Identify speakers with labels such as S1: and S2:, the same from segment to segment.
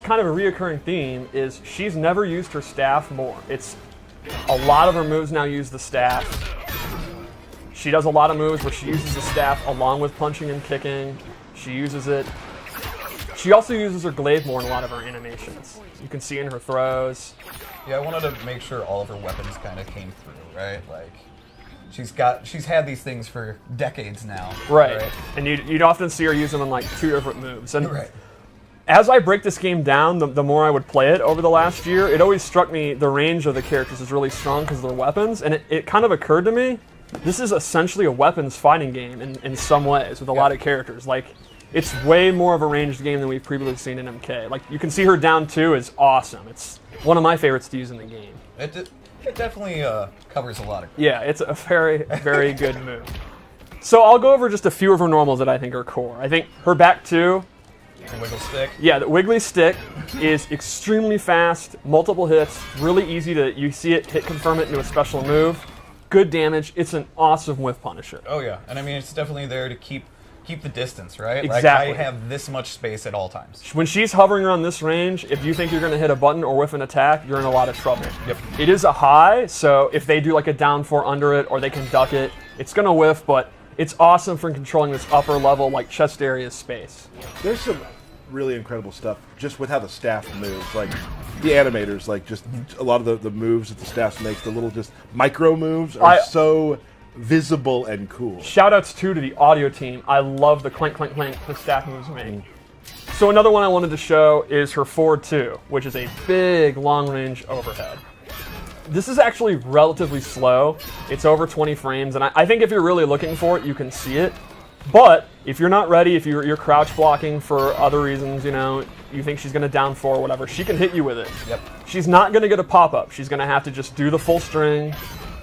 S1: kind of a reoccurring theme is she's never used her staff more. It's a lot of her moves now use the staff. She does a lot of moves where she uses the staff along with punching and kicking. She uses it. She also uses her glaive more in a lot of her animations. You can see in her throws.
S2: Yeah, I wanted to make sure all of her weapons kind of came through, right? Like, she's had these things for decades now.
S1: Right. And you'd often see her use them in like 2 different moves. And
S2: right.
S1: As I break this game down, the more I would play it over the last year, it always struck me the range of the characters is really strong because of their weapons. And it kind of occurred to me, this is essentially a weapons fighting game in some ways with a lot of characters. Like, it's way more of a ranged game than we've previously seen in MK. Like, you can see her down 2 is awesome. It's one of my favorites to use in the game.
S2: It definitely covers a lot of ground.
S1: Yeah, it's a very, very good move. So I'll go over just a few of her normals that I think are core. I think her back 2.
S2: The wiggle stick.
S1: Yeah, the wiggly stick is extremely fast, multiple hits, really easy to, you see it, hit confirm it into a special move. Good damage. It's an awesome whiff punisher.
S2: Oh yeah, and I mean it's definitely there to keep the distance, right?
S1: Exactly.
S2: Like I have this much space at all times.
S1: When she's hovering around this range, if you think you're going to hit a button or whiff an attack, you're in a lot of trouble.
S2: Yep.
S1: It is a high, so if they do like a down 4 under it or they can duck it, it's going to whiff, but it's awesome for controlling this upper level, like chest area space.
S3: There's some really incredible stuff just with how the staff moves. Like the animators, like just a lot of the moves that the staff makes, the little just micro moves are so visible and cool.
S1: Shoutouts too to the audio team. I love the clank, clank, clank the staff moves make. So another one I wanted to show is her forward 2, which is a big long range overhead. This is actually relatively slow. It's over 20 frames, and I think if you're really looking for it, you can see it. But if you're not ready, if you're crouch blocking for other reasons, you know, you think she's going to down 4 or whatever, she can hit you with it.
S2: Yep.
S1: She's not going to get a pop-up. She's going to have to just do the full string,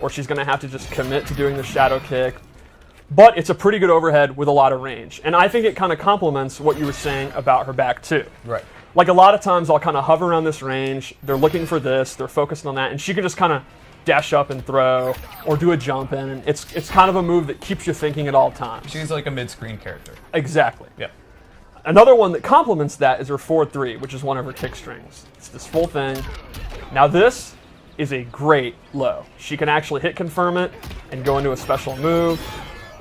S1: or she's going to have to just commit to doing the shadow kick. But it's a pretty good overhead with a lot of range. And I think it kind of complements what you were saying about her back too.
S2: Right.
S1: Like a lot of times I'll kind of hover around this range, they're looking for this, they're focused on that, and she can just kind of dash up and throw, or do a jump in, and it's kind of a move that keeps you thinking at all times.
S2: She's like a mid-screen character.
S1: Exactly.
S2: Yep.
S1: Another one that complements that is her forward 3, which is one of her kick strings. It's this full thing. Now this is a great low. She can actually hit confirm it and go into a special move.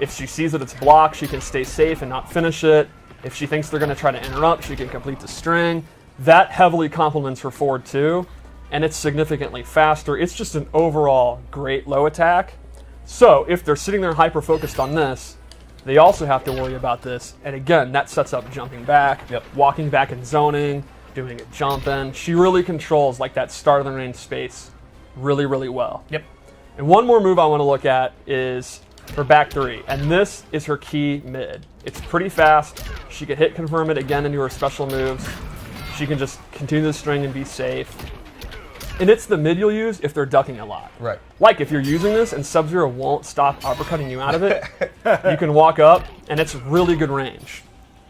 S1: If she sees that it's blocked, she can stay safe and not finish it. If she thinks they're going to try to interrupt, she can complete the string. That heavily complements her forward 2, and it's significantly faster. It's just an overall great low attack. So if they're sitting there hyper-focused on this, they also have to worry about this. And again, that sets up jumping back, walking back and zoning, doing a jump in. She really controls like that start of the range space really, really well.
S2: Yep.
S1: And one more move I want to look at is her back 3, and this is her key mid. It's pretty fast. She can hit confirm it again into her special moves. She can just continue the string and be safe. And it's the mid you'll use if they're ducking a lot.
S2: Right.
S1: Like if you're using this and Sub-Zero won't stop uppercutting you out of it, you can walk up and it's really good range.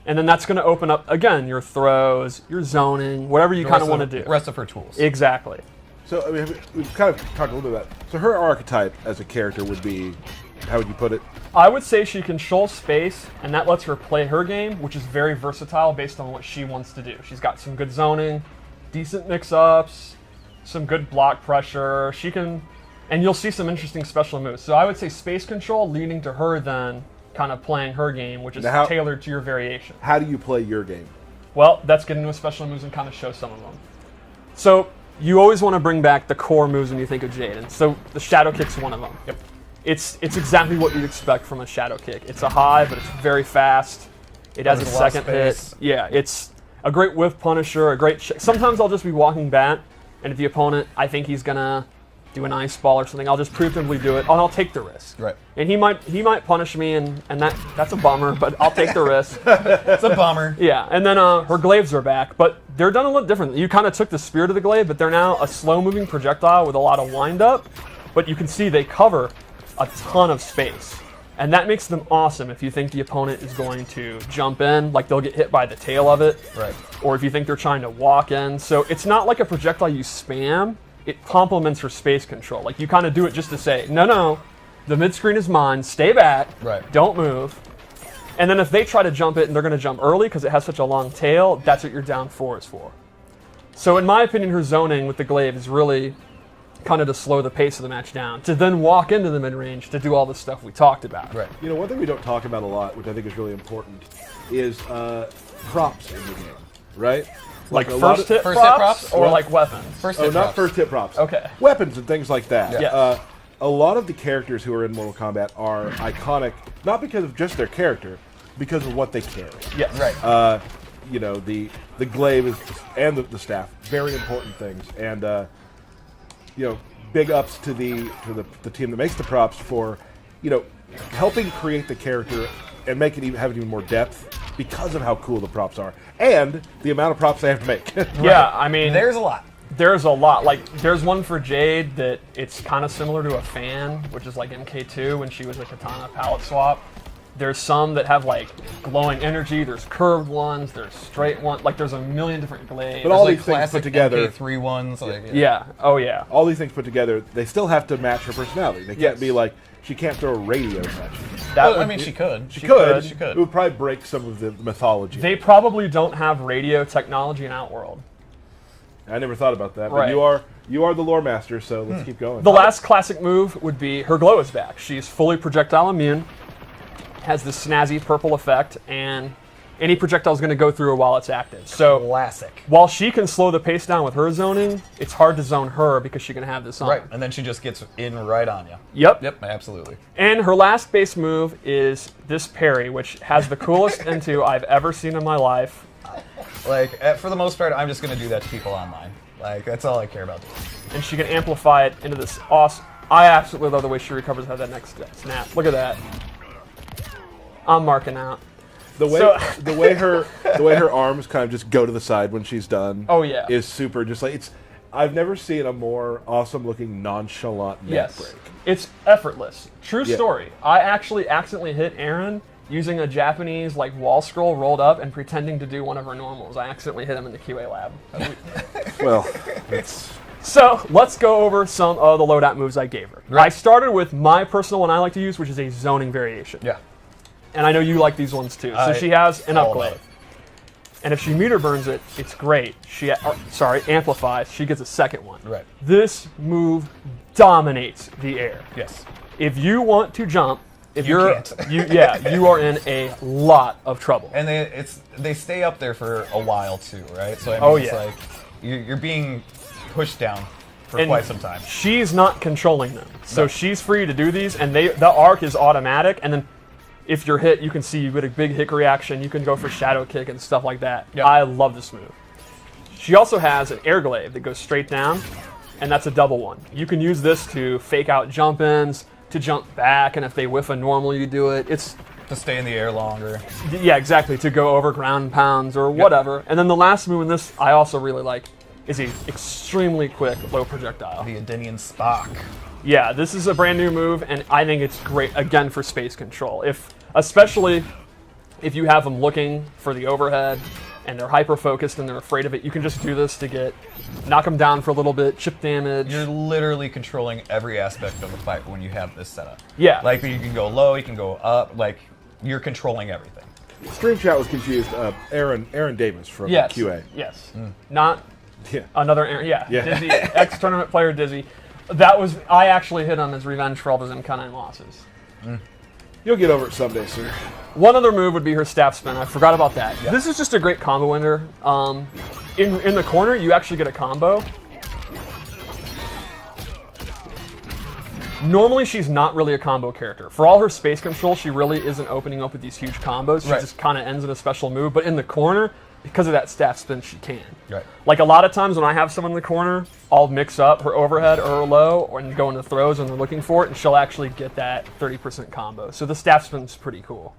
S1: And then that's going to open up, again, your throws, your zoning, whatever you kind of want to do.
S2: The rest of her tools.
S1: Exactly.
S3: So I mean, we've kind of talked a little bit about that. So her archetype as a character would be, how would you put it?
S1: I would say she controls space, and that lets her play her game, which is very versatile based on what she wants to do. She's got some good zoning, decent mix-ups, some good block pressure. She can, and you'll see some interesting special moves. So I would say space control leading to her then kind of playing her game, which is tailored to your variation.
S3: How do you play your game?
S1: Well, that's get into a special moves and kind of show some of them. So you always want to bring back the core moves when you think of Jade, and so the shadow kick's one of them.
S2: Yep.
S1: It's exactly what you'd expect from a shadow kick. It's a high, but it's very fast. It has a second hit. Yeah, it's a great whiff punisher, a great... Sometimes I'll just be walking back, and if the opponent, I think he's going to do an ice ball or something, I'll just preemptively do it, and I'll take the risk.
S2: Right.
S1: And he might punish me, and that's a bummer, but I'll take the risk.
S2: It's a bummer.
S1: Yeah, and then her glaives are back, but they're done a little different. You kind of took the spirit of the glaive, but they're now a slow-moving projectile with a lot of wind-up, but you can see they cover a ton of space. And that makes them awesome if you think the opponent is going to jump in, like they'll get hit by the tail of it.
S2: Right.
S1: Or if you think they're trying to walk in. So it's not like a projectile you spam, it complements her space control. Like you kind of do it just to say, no, the mid-screen is mine, stay back, don't move. And then if they try to jump it and they're going to jump early because it has such a long tail, that's what your down 4 is for. So in my opinion, her zoning with the glaive is really kind of to slow the pace of the match down, to then walk into the mid-range to do all the stuff we talked about.
S2: Right.
S3: You know, one thing we don't talk about a lot, which I think is really important, is props in the game, right?
S1: Like
S3: a lot of-
S1: hit
S2: first hit
S1: props
S2: props?
S1: or
S3: Well,
S1: like weapons?
S2: First
S3: Oh,
S2: hit
S3: not
S2: props.
S3: first hit props.
S1: Okay.
S3: Weapons and things like that.
S1: Yeah.
S3: A lot of the characters who are in Mortal Kombat are iconic, not because of just their character, because of what they carry.
S1: Yes.
S2: Right.
S3: You know, the glaive is, and the staff, very important things. And you know, big ups to the team that makes the props for, you know, helping create the character and make it have even more depth because of how cool the props are and the amount of props they have to make.
S1: Yeah, I mean,
S2: There's a lot.
S1: there's a lot. Like, there's one for Jade that it's kind of similar to a fan, which is like MK2 when she was a katana palette swap. There's some that have like glowing energy. There's curved ones. There's straight ones. Like, there's a million different glaives.
S3: But all
S2: There's
S3: these things
S2: classic
S3: put together,
S2: MK3 ones. Like,
S1: yeah. Oh yeah.
S3: all these things put together, they still have to match her personality. They can't
S1: Yes.
S3: be like, she can't throw a radio at you.
S1: That
S2: Well, I
S1: would
S2: mean,
S1: be-
S2: she could.
S3: She could.
S2: She could.
S3: It would probably break some of the mythology.
S1: They probably don't have radio technology in Outworld.
S3: I never thought about that. But
S1: Right.
S3: you are the lore master, so let's keep going.
S1: The last classic move would be her glow is back. She's fully projectile immune, has this snazzy purple effect, and any projectile is going to go through her while it's active. So
S2: Classic.
S1: while she can slow the pace down with her zoning, it's hard to zone her because she can have this on.
S2: Right. And then she just gets in right on you.
S1: Yep.
S2: Yep, absolutely.
S1: And her last base move is this parry, which has the coolest into I've ever seen in my life.
S2: Like, for the most part, I'm just going to do that to people online. Like, that's all I care about doing.
S1: And she can amplify it into this awesome... I absolutely love the way she recovers out of that next snap. Look at that. I'm marking out.
S3: The way
S1: So-
S3: the way her arms kind of just go to the side when she's done.
S1: Oh, yeah.
S3: Is super. Just like it's. I've never seen a more awesome looking nonchalant neck
S1: Yes.
S3: break.
S1: It's effortless. True
S3: Yeah.
S1: story. I actually accidentally hit Aaron using a Japanese like wall scroll rolled up and pretending to do one of her normals. I accidentally hit him in the QA lab.
S3: Well, it's
S1: So let's go over some of the loadout moves I gave her.
S2: Right.
S1: I started with my personal one I like to use, which is a zoning variation.
S2: Yeah.
S1: And I know you like these ones too. So
S2: I-
S1: she has an
S2: all about
S1: upglaive. And if she meter burns it, it's great. She amplifies. She gets a second one.
S2: Right.
S1: This move dominates the air.
S2: Yes.
S1: If you want to jump, if
S2: You
S1: you're
S2: can't.
S1: you are in a lot of trouble.
S2: And they stay up there for a while too, right? So I mean,
S1: Oh,
S2: it's
S1: yeah.
S2: like you're being pushed down for
S1: And
S2: quite some time.
S1: She's not controlling them, so
S2: No.
S1: she's free to do these, and the arc is automatic. And then if you're hit, you can see you get a big hick reaction. You can go for shadow kick and stuff like that.
S2: Yep.
S1: I love this move. She also has an air glaive that goes straight down, and that's a double one. You can use this to fake out jump ins, to jump back, and if they whiff a normal, you do it. It's
S2: To stay in the air longer.
S1: yeah, exactly, to go over ground and pounds or whatever. And then the last move in this I also really like is a extremely quick low projectile.
S2: The Adinian Spock.
S1: Yeah, this is a brand new move, and I think it's great again for space control. Especially if you have them looking for the overhead and they're hyper focused and they're afraid of it, you can just do this to knock them down for a little bit, chip damage.
S2: You're literally controlling every aspect of the fight when you have this setup.
S1: Yeah.
S2: Like you can go low, you can go up. Like you're controlling everything.
S3: Stream Chat was confused. Aaron Davis from
S1: Yes.
S3: QA.
S1: Yes. Not
S3: Yeah.
S1: another Aaron. Yeah.
S3: Yeah.
S1: Dizzy, ex-tournament player Dizzy. I actually hit him as revenge for all those MK9 losses.
S3: You'll get over it someday, sir.
S1: One other move would be her staff spin. I forgot about that. This is just a great combo ender. In the corner, you actually get a combo. Normally, she's not really a combo character. For all her space control, she really isn't opening up with these huge combos. She
S2: Right.
S1: just kind of ends in a special move. But in the corner, because of that staff spin, she can.
S2: Right.
S1: Like a lot of times when I have someone in the corner, I'll mix up her overhead or her low and go into throws and they're looking for it, and she'll actually get that 30% combo. So the staff spin's pretty cool.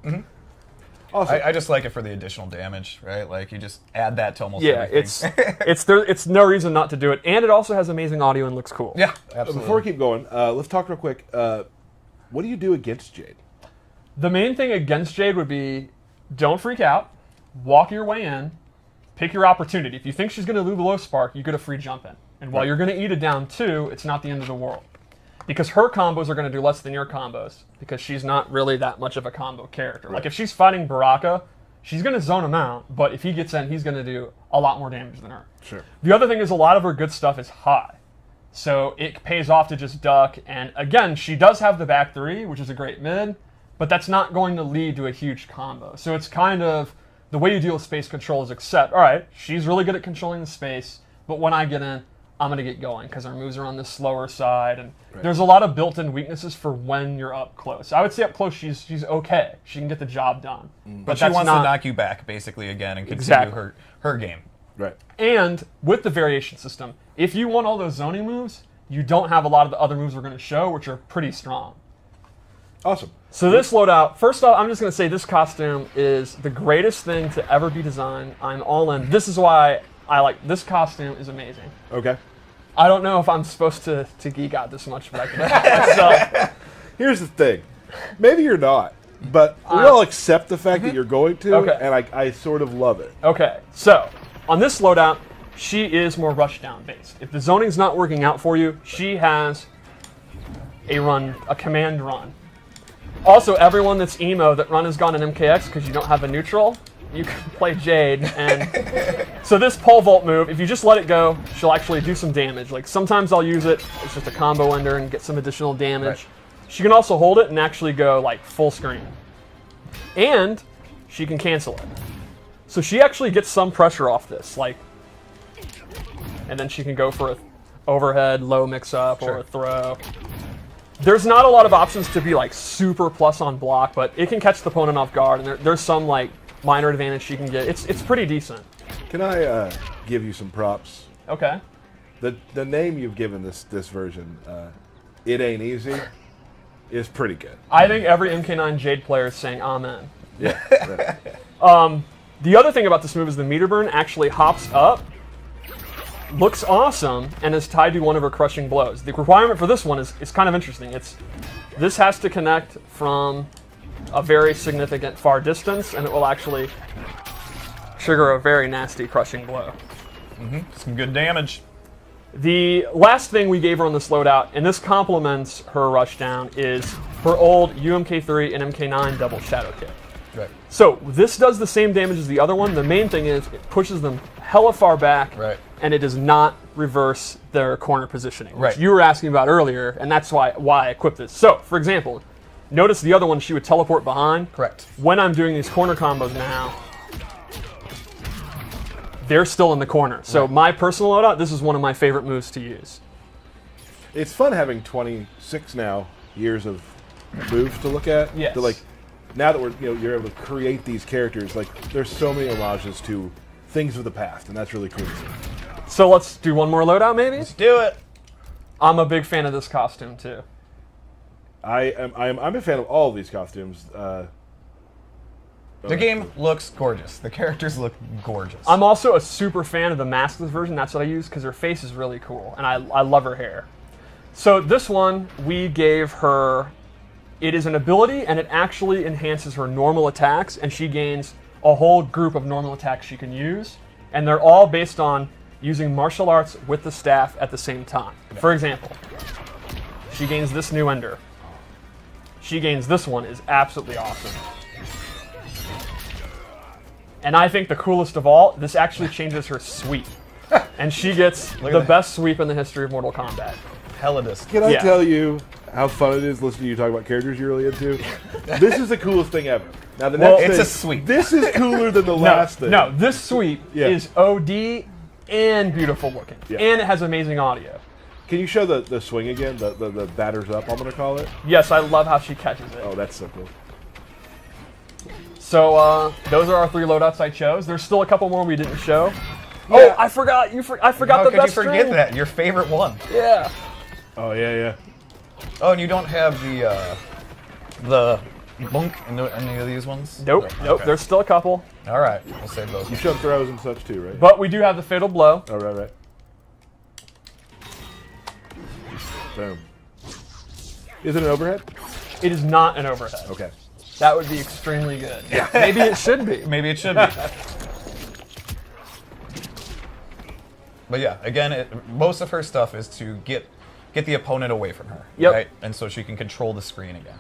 S3: Also,
S2: I just like it for the additional damage, right? Like you just add that to almost
S1: Yeah,
S2: everything.
S1: it's no reason not to do it, and it also has amazing audio and looks cool.
S2: Yeah, absolutely.
S3: before we keep going, let's talk real quick. What do you do against Jade?
S1: The main thing against Jade would be don't freak out, walk your way in, pick your opportunity. If you think she's going to do the low spark, you get a free jump in. And while you're going to eat it down too, it's not the end of the world. Because her combos are going to do less than your combos, because she's not really that much of a combo character. Like if she's fighting Baraka, she's going to zone him out, but if he gets in, he's going to do a lot more damage than her.
S3: Sure.
S1: The other thing is a lot of her good stuff is high. So it pays off to just duck. And again, she does have the back 3, which is a great mid, but that's not going to lead to a huge combo. So it's kind of the way you deal with space control is accept, all right, she's really good at controlling the space, but when I get in, I'm going to get going because our moves are on the slower side. And there's a lot of built-in weaknesses for when you're up close. I would say up close, she's okay. She can get the job done.
S2: But she wants to knock you back, basically, again, and continue her game.
S3: Right.
S1: And with the variation system, if you want all those zoning moves, you don't have a lot of the other moves we're going to show, which are pretty strong.
S3: Awesome.
S1: So this loadout, first off, I'm just going to say this costume is the greatest thing to ever be designed. I'm all in. This is why I like this costume is amazing.
S3: Okay.
S1: I don't know if I'm supposed to geek out this much, but I can help myself.
S3: Here's the thing. Maybe you're not, but we all accept the fact that you're going to,
S1: Okay.
S3: and I sort of love it.
S1: Okay, so on this loadout, she is more rushdown based. If the zoning's not working out for you, she has a command run. Also, everyone that's emo that run has gone in MKX because you don't have a neutral, you can play Jade. And so this pole vault move, if you just let it go, she'll actually do some damage. Like sometimes I'll use it, it's just a combo ender and get some additional damage.
S2: Right.
S1: She can also hold it and actually go like full screen. And she can cancel it. So she actually gets some pressure off this, like, and then she can go for a overhead, low mix-up, or a throw. There's not a lot of options to be like super plus on block, but it can catch the opponent off guard, and there's some like minor advantage she can get. It's pretty decent.
S3: Can I give you some props?
S1: Okay.
S3: The name you've given this version, It Ain't Easy, is pretty good.
S1: I think every MK9 Jade player is saying amen.
S3: Yeah.
S1: The other thing about this move is the meter burn actually hops up, looks awesome, and is tied to one of her crushing blows. The requirement for this one is kind of interesting. This has to connect from a very significant far distance, and it will actually trigger a very nasty crushing blow.
S2: Some good damage.
S1: The last thing we gave her on this loadout, and this complements her rushdown, is her old UMK3 and MK9 double shadow kick.
S2: Right.
S1: So this does the same damage as the other one. The main thing is it pushes them hella far back, and it does not reverse their corner positioning, which you were asking about earlier, and that's why I equipped this. So, for example, notice the other one, she would teleport behind.
S2: Correct.
S1: When I'm doing these corner combos now, they're still in the corner. So my personal loadout, this is one of my favorite moves to use.
S3: It's fun having 26 now years of moves to look at.
S1: Yes.
S3: To, like, now that you're able to create these characters, like there's so many homages to things of the past, and that's really cool to see.
S1: So let's do one more loadout, maybe?
S2: Let's do it.
S1: I'm a big fan of this costume, too.
S3: I'm a fan of all of these costumes.
S2: The game looks gorgeous. The characters look gorgeous.
S1: I'm also a super fan of the maskless version. That's what I use because her face is really cool, and I love her hair. So this one, we gave her... It is an ability, and it actually enhances her normal attacks, and she gains a whole group of normal attacks she can use, and they're all based on using martial arts with the staff at the same time. For example, she gains this new ender. She gains this one, is absolutely awesome. And I think the coolest of all, this actually changes her sweep. And she gets the best sweep in the history of Mortal Kombat.
S2: Helladus.
S3: Can I tell you how fun it is listening to you talk about characters you're really into? This is the coolest thing ever. Now the next
S2: it's
S3: thing,
S2: a sweep.
S3: This is cooler than the last thing.
S1: No, this sweep is OD and beautiful looking. And it has amazing audio.
S3: Can you show the swing again? The batters up, I'm going to call it?
S1: Yes, I love how she catches it.
S3: Oh, that's so cool.
S1: So those are our 3 loadouts I chose. There's still a couple more we didn't show.
S3: Yeah.
S1: Oh, I forgot. I forgot the best
S2: How could you forget
S1: string.
S2: that? Your favorite one.
S1: Yeah.
S3: Oh, yeah.
S2: Oh, and you don't have the bunk in any of these ones?
S1: Nope. Okay. There's still a couple.
S2: All right, we'll save those.
S3: You showed throws and such too, right?
S1: But we do have the fatal blow.
S3: Oh, right. Boom. Is it an overhead?
S1: It is not an overhead.
S3: Okay.
S1: That would be extremely good. Yeah. Maybe it should be.
S2: Maybe it should be. But yeah, again, most of her stuff is to get the opponent away from her.
S1: Yep.
S2: Right? And so she can control the screen again.